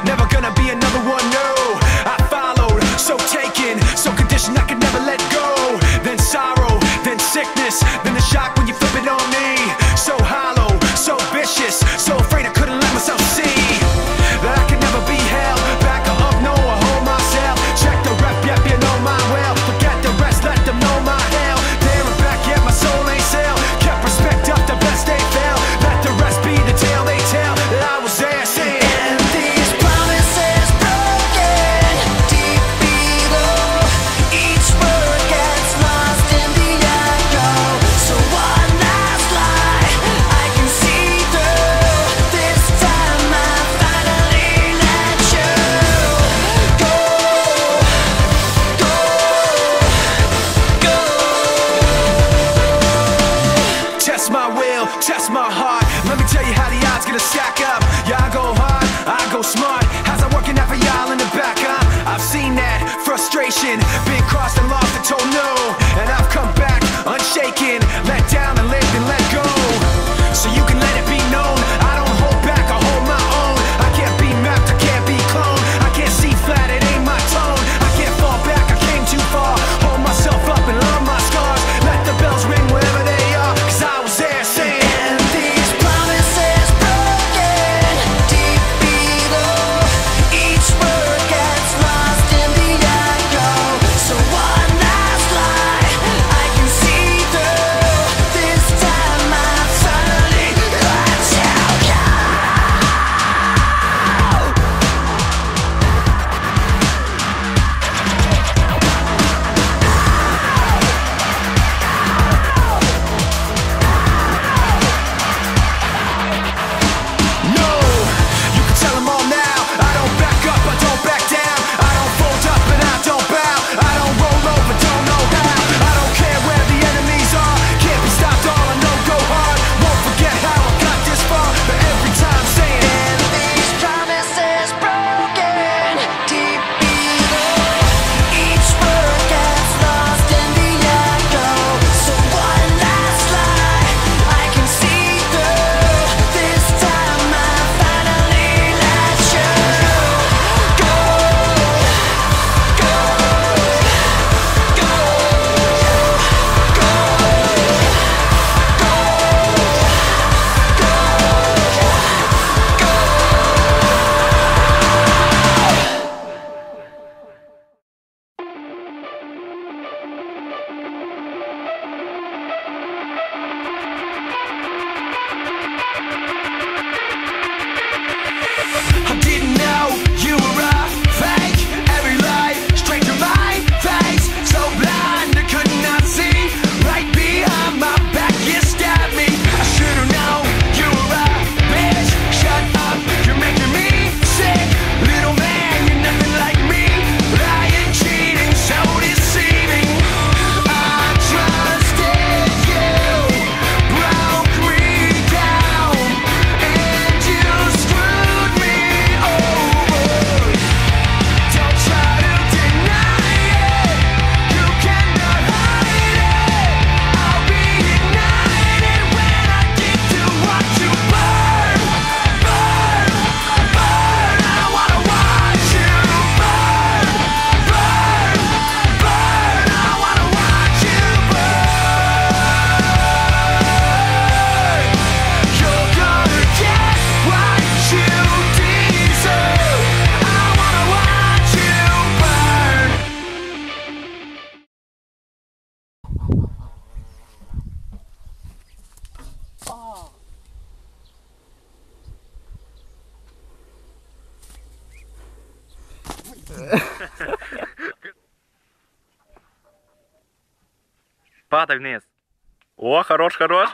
Never gonna be another one, no. I followed, so taken, so conditioned I could never let go. Then sorrow, then sickness, then the shock when you flip it on me. So hollow, so vicious, so afraid I couldn't let myself see that I could never be held back or up, no, I hold myself. Check the rep, yep, you know my well. Forget the rest, let them know my hell. There and back, yet my soul ain't sell. Kept respect up, the best they fell. Let the rest be the tale they tell that I was there saying. Test my heart, let me tell you how the odds gonna stack up. Yeah, I go hard, I go smart. How's that working out for y'all in the back, huh? I've seen that frustration, been crossed and lost and told no. And I've come back unshaken, let down and lived and let go. So you can let it be known, I don't hold back, I hold my own. I can't be mapped, I can't be cloned. I can't see flat, it ain't my tone. I can't fall back, I came too far. Hold myself up and love my scars. Let the bells ring wherever they are, cause I was there saying. Падай вниз. О, хорош, хорош.